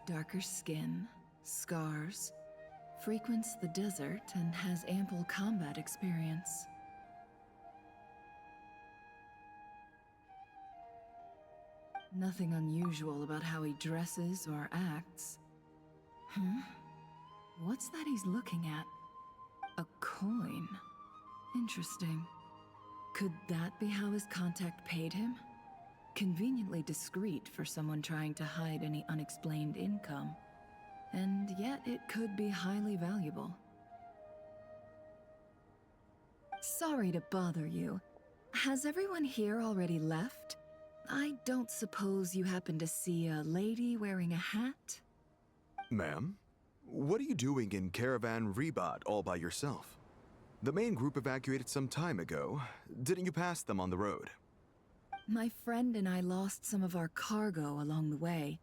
Darker skin, scars, frequents the desert and has ample combat experience. Nothing unusual about how he dresses or acts. What's that he's looking at? A coin. Interesting. Could that be how his contact paid him? Conveniently discreet for someone trying to hide any unexplained income. And yet it could be highly valuable. Sorry to bother you. Has everyone here already left? I don't suppose you happen to see a lady wearing a hat? Ma'am, what are you doing in Caravan Rebat all by yourself? The main group evacuated some time ago. Didn't you pass them on the road? My friend and I lost some of our cargo along the way.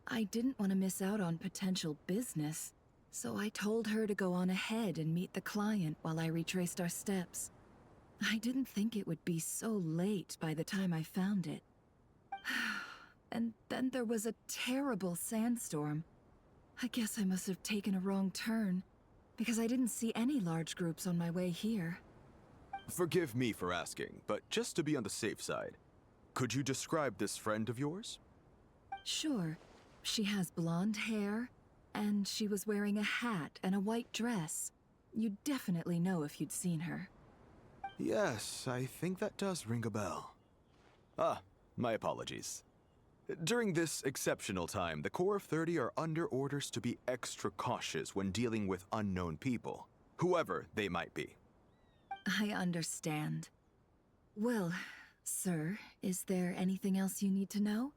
I didn't want to miss out on potential business, so I told her to go on ahead and meet the client while I retraced our steps. I didn't think it would be so late by the time I found it. And then there was a terrible sandstorm. I guess I must have taken a wrong turn, because I didn't see any large groups on my way here. Forgive me for asking, but just to be on the safe side, could you describe this friend of yours? Sure. She has blonde hair, and she was wearing a hat and a white dress. You'd definitely know if you'd seen her. Yes, I think that does ring a bell. Ah, my apologies. During this exceptional time, the Core of 30 are under orders to be extra cautious when dealing with unknown people, whoever they might be. I understand. Well, sir, is there anything else you need to know?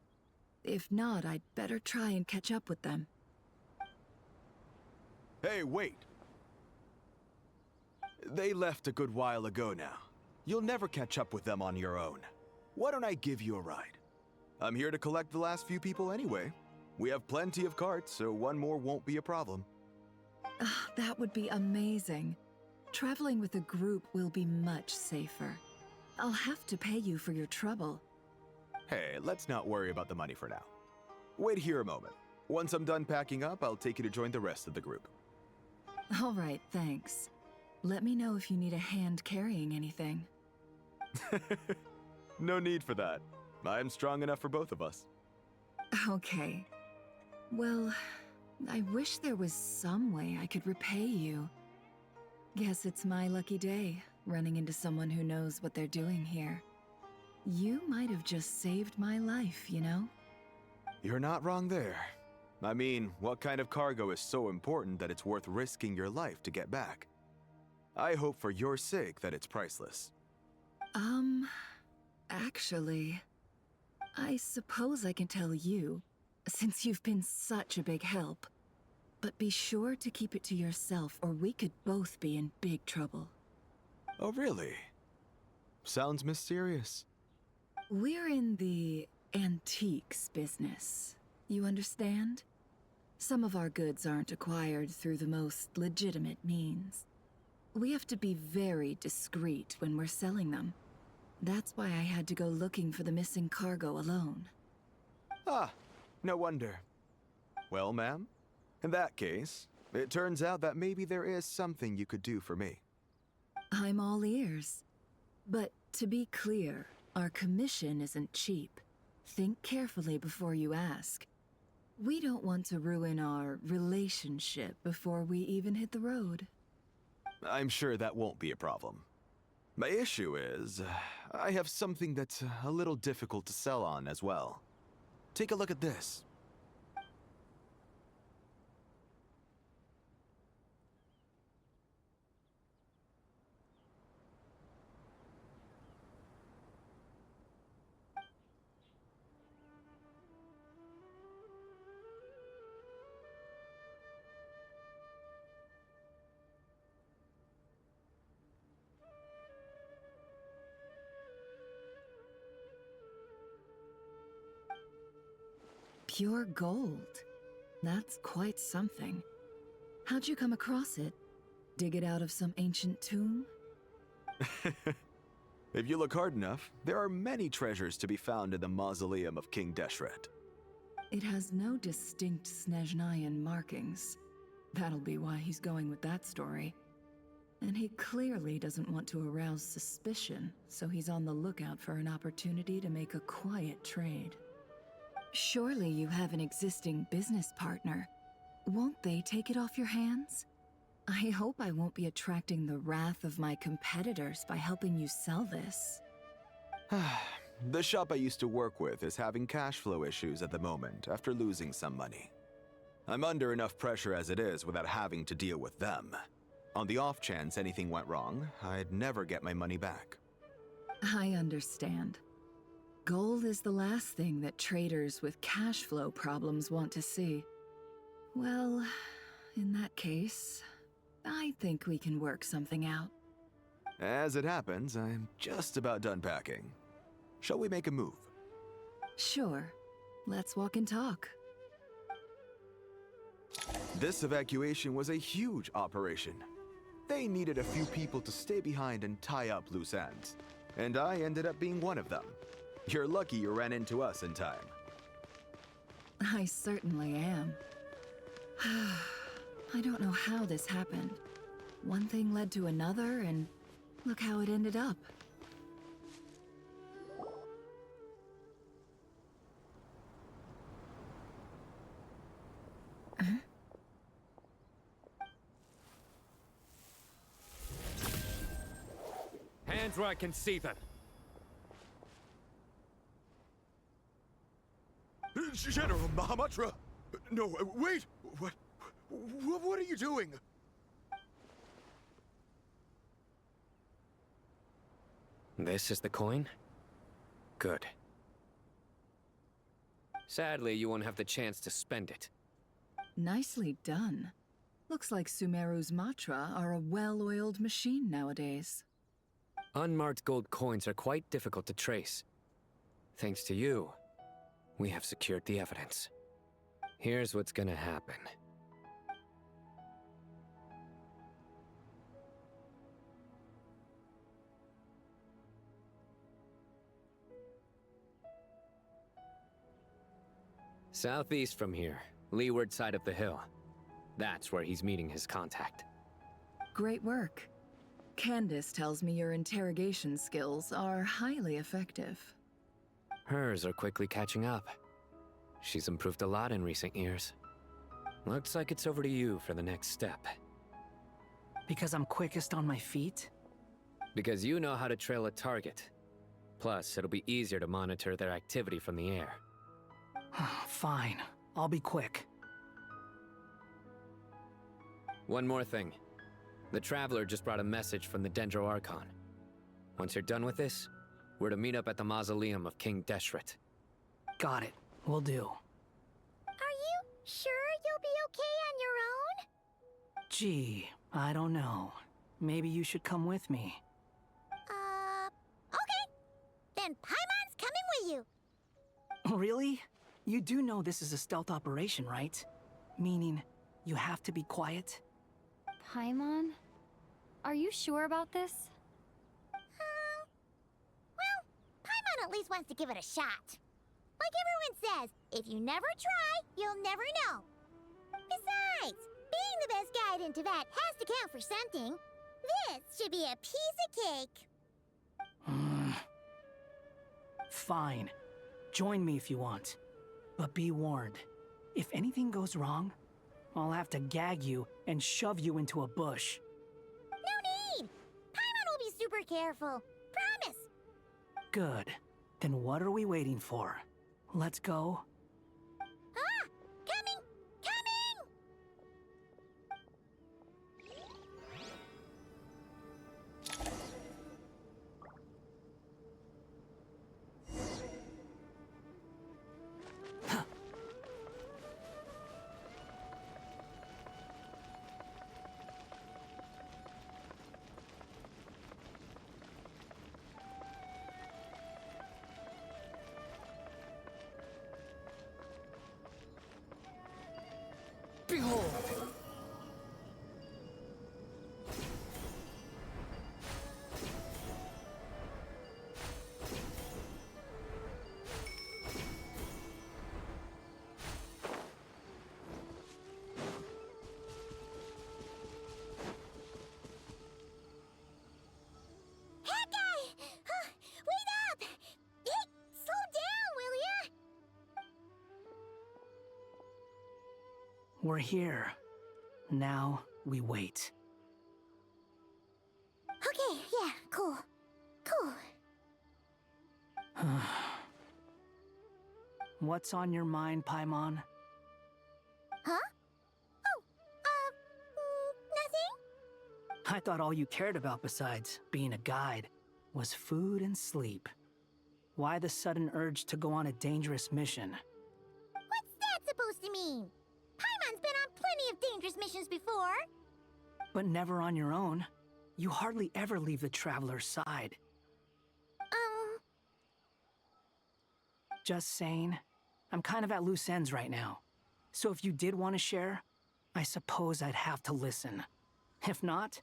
If not, I'd better try and catch up with them. Hey, wait! They left a good while ago now. You'll never catch up with them on your own. Why don't I give you a ride? I'm here to collect the last few people anyway. We have plenty of carts, so one more won't be a problem. That would be amazing. Traveling with a group will be much safer. I'll have to pay you for your trouble. Hey, let's not worry about the money for now. Wait here a moment. Once I'm done packing up, I'll take you to join the rest of the group. All right, thanks. Let me know if you need a hand carrying anything. No need for that. I'm strong enough for both of us. Okay. Well, I wish there was some way I could repay you. Guess it's my lucky day, running into someone who knows what they're doing here. You might have just saved my life, you know? You're not wrong there. I mean, what kind of cargo is so important that it's worth risking your life to get back? I hope for your sake that it's priceless. Actually, I suppose I can tell you, since you've been such a big help. But be sure to keep it to yourself, or we could both be in big trouble. Oh, really? Sounds mysterious. We're in the antiques business. You understand? Some of our goods aren't acquired through the most legitimate means. We have to be very discreet when we're selling them. That's why I had to go looking for the missing cargo alone. Ah, no wonder. Well, ma'am, in that case, it turns out that maybe there is something you could do for me. I'm all ears. But to be clear, our commission isn't cheap. Think carefully before you ask. We don't want to ruin our relationship before we even hit the road. I'm sure that won't be a problem. My issue is, I have something that's a little difficult to sell on as well. Take a look at this. Pure gold. That's quite something. How'd you come across it? Dig it out of some ancient tomb? If you look hard enough, there are many treasures to be found in the mausoleum of King Deshret. It has no distinct Snezhnayan markings. That'll be why he's going with that story. And he clearly doesn't want to arouse suspicion, so he's on the lookout for an opportunity to make a quiet trade. Surely you have an existing business partner. Won't they take it off your hands? I hope I won't be attracting the wrath of my competitors by helping you sell this. The shop I used to work with is having cash flow issues at the moment after losing some money. I'm under enough pressure as it is without having to deal with them. On the off chance anything went wrong, I'd never get my money back. I understand. Gold is the last thing that traders with cash flow problems want to see. Well, in that case, I think we can work something out. As it happens, I'm just about done packing. Shall we make a move? Sure. Let's walk and talk. This evacuation was a huge operation. They needed a few people to stay behind and tie up loose ends. And I ended up being one of them. You're lucky you ran into us in time. I certainly am. I don't know how this happened. One thing led to another, and look how it ended up. Hands where I can see them. General Mahamatra! No, wait! What are you doing? This is the coin? Good. Sadly, you won't have the chance to spend it. Nicely done. Looks like Sumeru's Matra are a well-oiled machine nowadays. Unmarked gold coins are quite difficult to trace. Thanks to you, we have secured the evidence. Here's what's gonna happen. Southeast from here, leeward side of the hill. That's where he's meeting his contact. Great work. Candace tells me your interrogation skills are highly effective. Hers are quickly catching up. She's improved a lot in recent years. Looks like it's over to you for the next step. Because I'm quickest on my feet? Because you know how to trail a target. Plus, it'll be easier to monitor their activity from the air. Fine. I'll be quick. One more thing. The Traveler just brought a message from the Dendro Archon. Once you're done with this, we're to meet up at the mausoleum of King Deshret. Got it. Will do. Are you sure you'll be okay on your own? Gee, I don't know. Maybe you should come with me. Okay. Then Paimon's coming with you. Really? You do know this is a stealth operation, right? Meaning, you have to be quiet? Paimon? Are you sure about this? Well, Paimon at least wants to give it a shot. Like everyone says, if you never try, you'll never know. Besides, being the best guide in Tibet has to count for something. This should be a piece of cake. Fine. Join me if you want. But be warned. If anything goes wrong, I'll have to gag you and shove you into a bush. No need! Paimon will be super careful. Promise! Good. Then what are we waiting for? Let's go. Ah! Coming! Coming! We're here. Now we wait. Okay, yeah, cool. Cool. What's on your mind, Paimon? Huh? Oh, nothing? I thought all you cared about besides being a guide was food and sleep. Why the sudden urge to go on a dangerous mission? What's that supposed to mean? Paimon's been on plenty of dangerous missions before. But never on your own. You hardly ever leave the Traveler's side. Just saying. I'm kind of at loose ends right now. So if you did want to share, I suppose I'd have to listen. If not,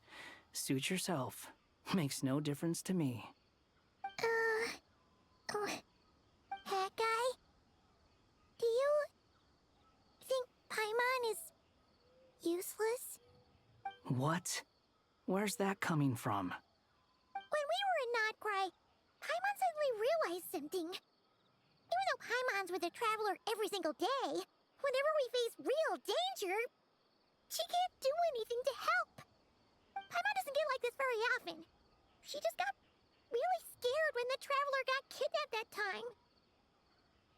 suit yourself. Makes no difference to me. Hat guy? Do you think Paimon is useless? What? Where's that coming from? When we were in Notcry, Paimon suddenly realized something. Even though Paimon's with the Traveler every single day, whenever we face real danger, she can't do anything to help. Paimon doesn't get like this very often. She just got really scared when the Traveler got kidnapped that time.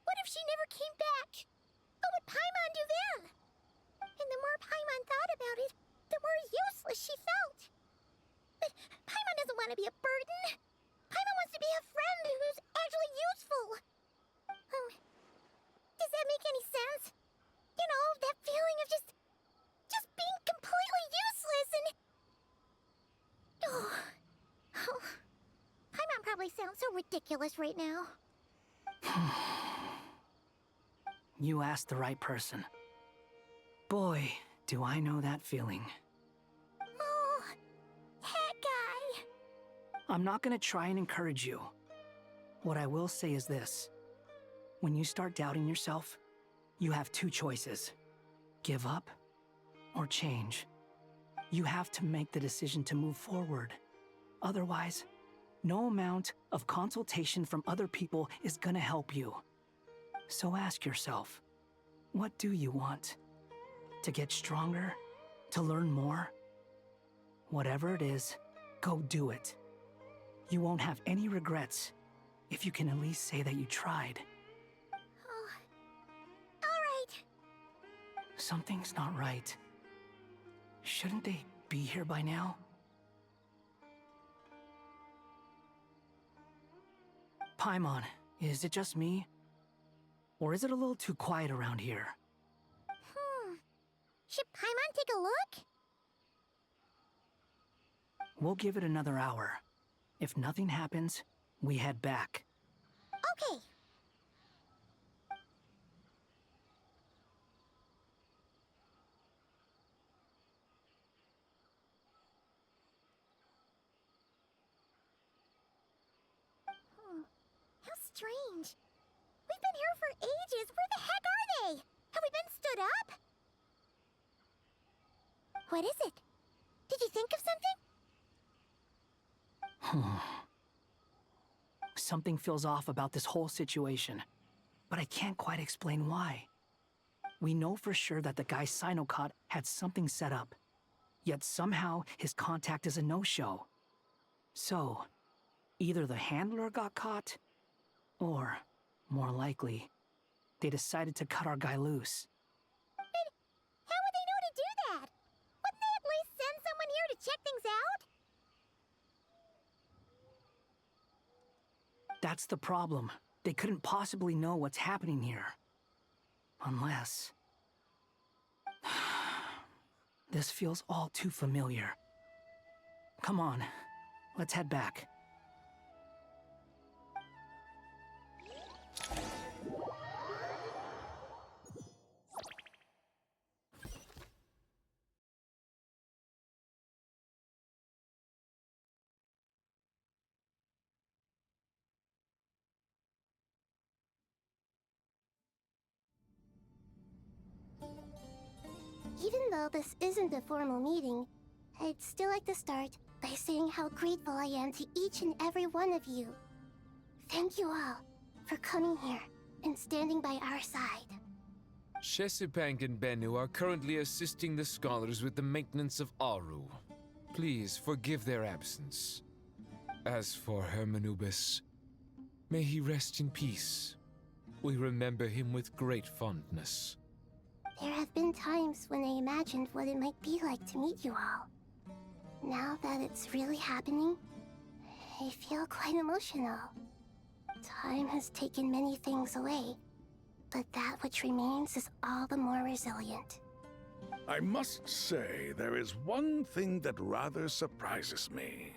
What if she never came back? What would Paimon do then? And the more Paimon thought about it, the more useless she felt. But Paimon doesn't want to be a burden. Paimon wants to be a friend who's actually useful. Does that make any sense? You know, that feeling of just being completely useless and... Oh. Paimon probably sounds so ridiculous right now. You asked the right person. Boy, do I know that feeling. Oh, hat guy. I'm not gonna try and encourage you. What I will say is this. When you start doubting yourself, you have two choices. Give up or change. You have to make the decision to move forward. Otherwise, no amount of consultation from other people is gonna help you. So ask yourself, what do you want? To get stronger? To learn more? Whatever it is, go do it. You won't have any regrets if you can at least say that you tried. Oh. All right. Something's not right. Shouldn't they be here by now? Paimon, is it just me? Or is it a little too quiet around here? Should Paimon take a look? We'll give it another hour. If nothing happens, we head back. Okay. How strange. We've been here for ages. Where the heck are they? Have we been stood up? What is it? Did you think of something? Something feels off about this whole situation, but I can't quite explain why. We know for sure that the guy Sinocot had something set up, yet somehow his contact is a no-show. So, either the handler got caught, or, more likely, they decided to cut our guy loose. But how would they know to do that? Wouldn't they at least send someone here to check things out? That's the problem. They couldn't possibly know what's happening here. Unless... This feels all too familiar. Come on, let's head back. Even though this isn't a formal meeting, I'd still like to start by saying how grateful I am to each and every one of you. Thank you all for coming here and standing by our side. Shesipank and Bennu are currently assisting the scholars with the maintenance of Aru. Please forgive their absence. As for Hermanubis, may he rest in peace. We remember him with great fondness. There have been times when I imagined what it might be like to meet you all. Now that it's really happening, I feel quite emotional. Time has taken many things away, but that which remains is all the more resilient. I must say, there is one thing that rather surprises me.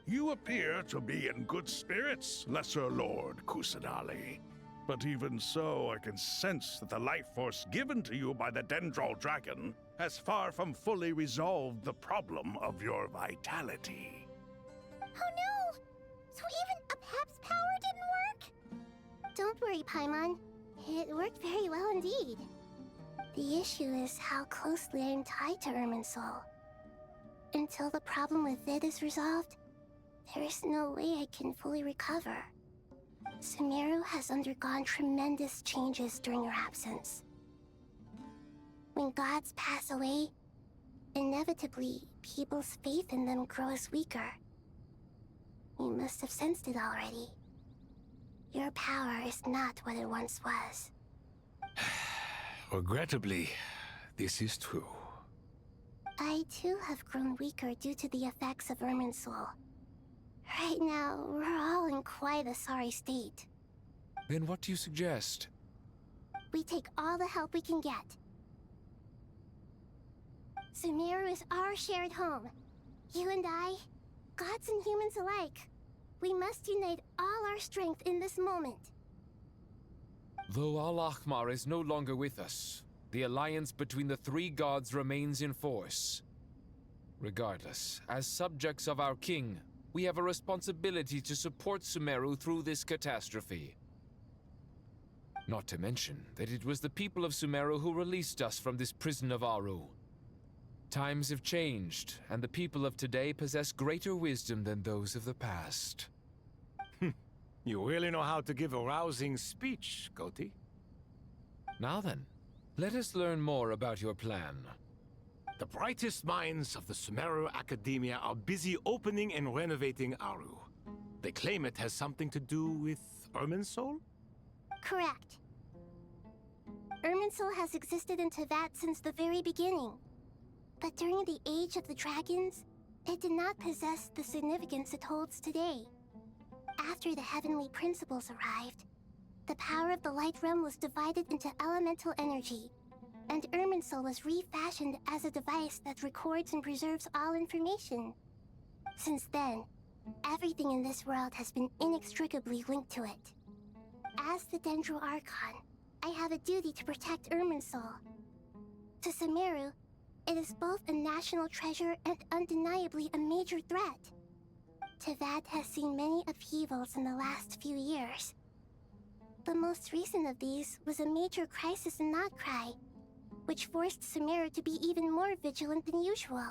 You appear to be in good spirits, Lesser Lord Kusanali. But even so, I can sense that the life force given to you by the Dendral Dragon has far from fully resolved the problem of your vitality. Oh no! So even Apep's power didn't work? Don't worry, Paimon. It worked very well indeed. The issue is how closely I am tied to Irminsul. Until the problem with it is resolved, there is no way I can fully recover. Sumeru has undergone tremendous changes during your absence. When gods pass away, inevitably, people's faith in them grows weaker. You must have sensed it already. Your power is not what it once was. Regrettably, this is true. I too have grown weaker due to the effects of Irminsul. Right now, we're all in quite a sorry state. Then what do you suggest? We take all the help we can get. Sumeru is our shared home. You and I, gods and humans alike. We must unite all our strength in this moment. Though Al-Ahmar is no longer with us, the alliance between the three gods remains in force. Regardless, as subjects of our king, we have a responsibility to support Sumeru through this catastrophe. Not to mention that it was the people of Sumeru who released us from this prison of Aru. Times have changed, and the people of today possess greater wisdom than those of the past. You really know how to give a rousing speech, Goti. Now then, let us learn more about your plan. The brightest minds of the Sumeru Academia are busy opening and renovating Aru. They claim it has something to do with Irminsul? Correct. Irminsul has existed in Teyvat since the very beginning. But during the Age of the Dragons, it did not possess the significance it holds today. After the heavenly principles arrived, the power of the Light Realm was divided into elemental energy, and Irminsul was refashioned as a device that records and preserves all information. Since then, everything in this world has been inextricably linked to it. As the Dendro Archon, I have a duty to protect Irminsul. To Sumeru, it is both a national treasure and undeniably a major threat. Teyvat has seen many upheavals in the last few years. The most recent of these was a major crisis in Notcry, which forced Sumeru to be even more vigilant than usual.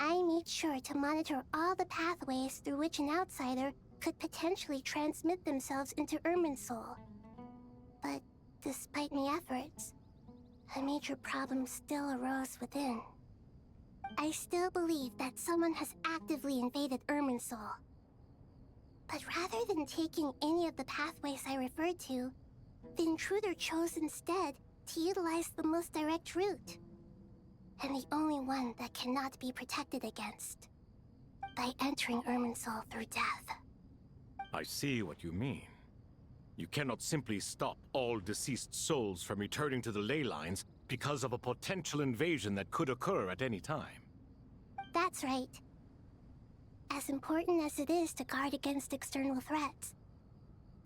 I made sure to monitor all the pathways through which an outsider could potentially transmit themselves into Irminsul. But despite my efforts, a major problem still arose within. I still believe that someone has actively invaded Irminsul. But rather than taking any of the pathways I referred to, the intruder chose instead to utilize the most direct route. And the only one that cannot be protected against. By entering Irminsul through death. I see what you mean. You cannot simply stop all deceased souls from returning to the ley lines because of a potential invasion that could occur at any time. That's right. As important as it is to guard against external threats,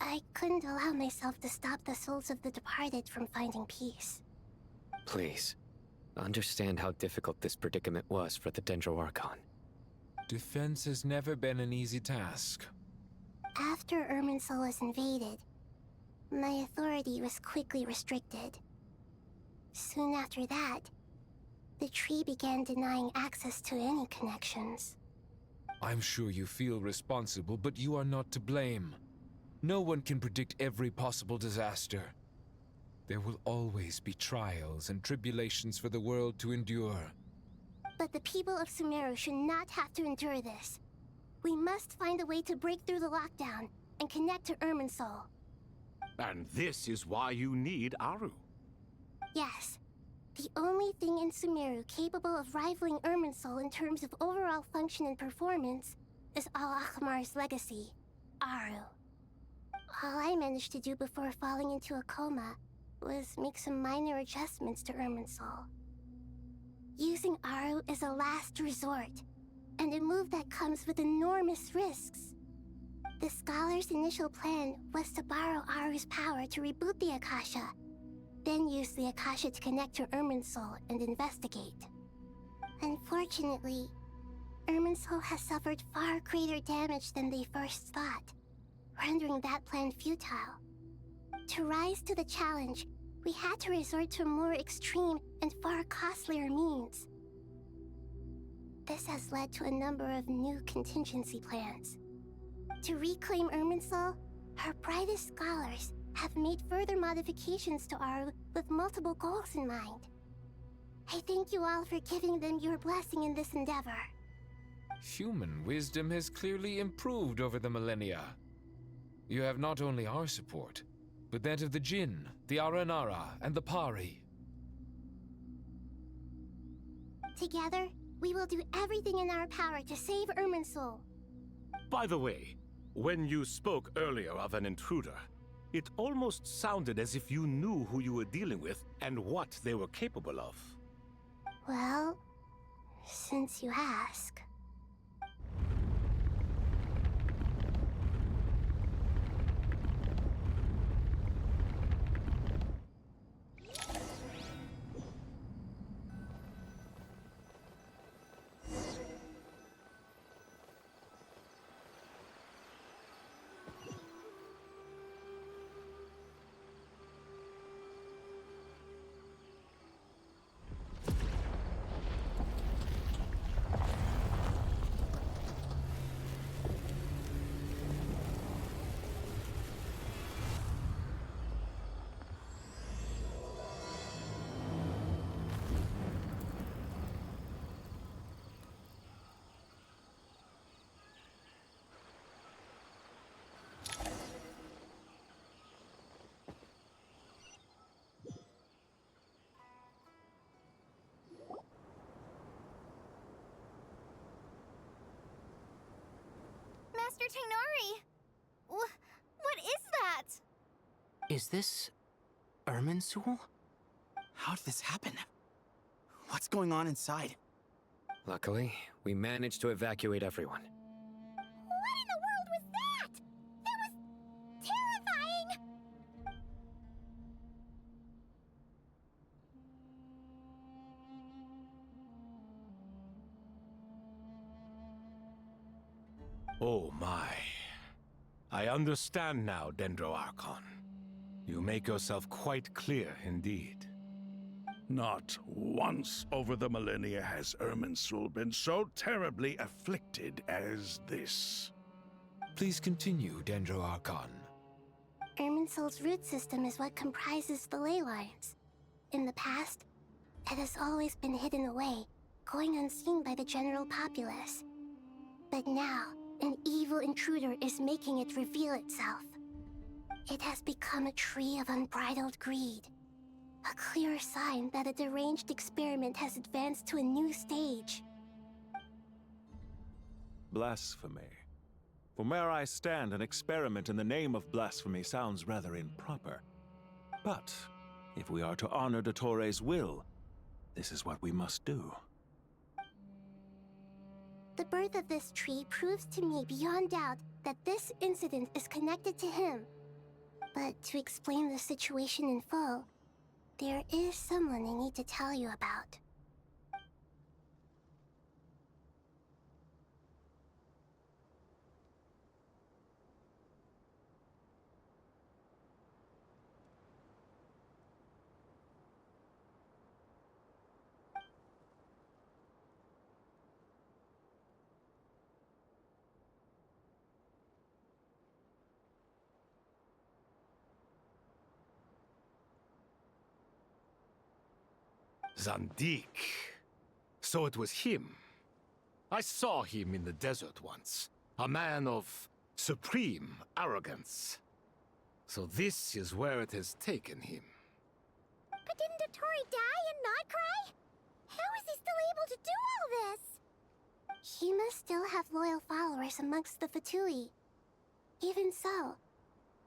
I couldn't allow myself to stop the souls of the departed from finding peace. Please, understand how difficult this predicament was for the Dendro Archon. Defense has never been an easy task. After Irminsul was invaded, my authority was quickly restricted. Soon after that, the tree began denying access to any connections. I'm sure you feel responsible, but you are not to blame. No one can predict every possible disaster. There will always be trials and tribulations for the world to endure. But the people of Sumeru should not have to endure this. We must find a way to break through the lockdown and connect to Irminsul. And this is why you need Aru. Yes. The only thing in Sumeru capable of rivaling Irminsul in terms of overall function and performance is Al-Akhmar's legacy, Aru. All I managed to do before falling into a coma was make some minor adjustments to Irminsul. Using Aru is a last resort, and a move that comes with enormous risks. The Scholar's initial plan was to borrow Aru's power to reboot the Akasha, then use the Akasha to connect to Irminsul and investigate. Unfortunately, Irminsul has suffered far greater damage than they first thought, rendering that plan futile. To rise to the challenge, we had to resort to more extreme and far costlier means. This has led to a number of new contingency plans. To reclaim Irminsul, our brightest scholars have made further modifications to Aru with multiple goals in mind. I thank you all for giving them your blessing in this endeavor. Human wisdom has clearly improved over the millennia. You have not only our support, but that of the Jinn, the Aranara, and the Pari. Together, we will do everything in our power to save Irminsul. By the way, when you spoke earlier of an intruder, it almost sounded as if you knew who you were dealing with and what they were capable of. Well, since you ask. Master Tainari! What is that? Is this Irminsul? How did this happen? What's going on inside? Luckily, we managed to evacuate everyone. What in the world was that? That was terrifying! Oh my. I understand now, Dendroarchon. You make yourself quite clear indeed. Not once over the millennia has Irminsul been so terribly afflicted as this. Please continue, Dendroarchon. Irminsul's root system is what comprises the ley lines. In the past, it has always been hidden away, going unseen by the general populace. But now, an evil intruder is making it reveal itself. It has become a tree of unbridled greed. A clear sign that a deranged experiment has advanced to a new stage. Blasphemy. From where I stand, an experiment in the name of blasphemy sounds rather improper. But if we are to honor Dottores' will, this is what we must do. The birth of this tree proves to me beyond doubt that this incident is connected to him. But to explain the situation in full, there is someone I need to tell you about. Zandik. So it was him. I saw him in the desert once. A man of supreme arrogance. So this is where it has taken him. But didn't Dottore die and not cry? How is he still able to do all this? He must still have loyal followers amongst the Fatui. Even so,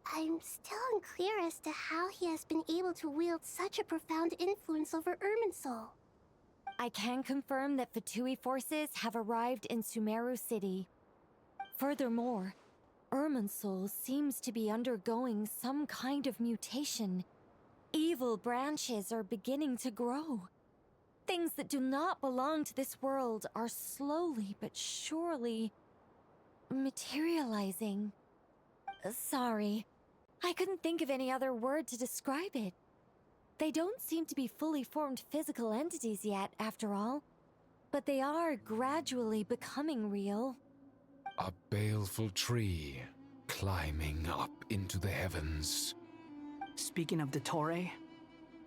I'm still unclear as to how he has been able to wield such a profound influence over Irminsul. I can confirm that Fatui forces have arrived in Sumeru City. Furthermore, Irminsul seems to be undergoing some kind of mutation. Evil branches are beginning to grow. Things that do not belong to this world are slowly but surely materializing. Sorry, I couldn't think of any other word to describe it. They don't seem to be fully formed physical entities yet, after all. But they are gradually becoming real. A baleful tree climbing up into the heavens. Speaking of Dottore,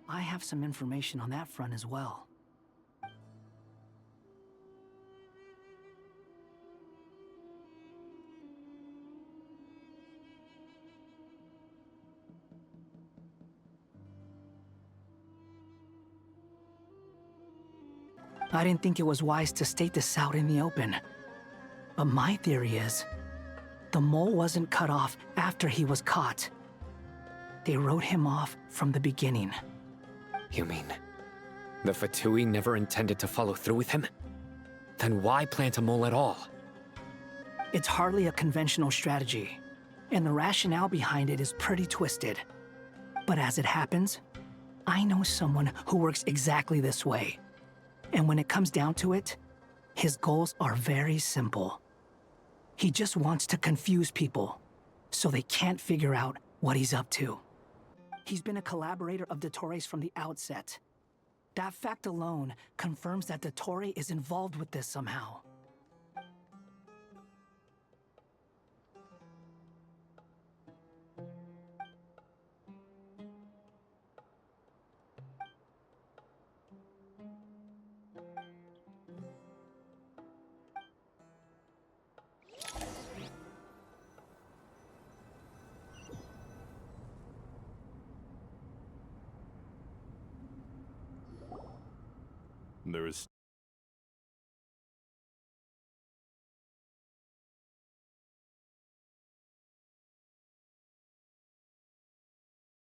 I have some information on that front as well. I didn't think it was wise to state this out in the open. But my theory is, the mole wasn't cut off after he was caught. They wrote him off from the beginning. You mean the Fatui never intended to follow through with him? Then why plant a mole at all? It's hardly a conventional strategy, and the rationale behind it is pretty twisted. But as it happens, I know someone who works exactly this way. And when it comes down to it, his goals are very simple. He just wants to confuse people, so they can't figure out what he's up to. He's been a collaborator of Dottore's from the outset. That fact alone confirms that Dottore is involved with this somehow. There is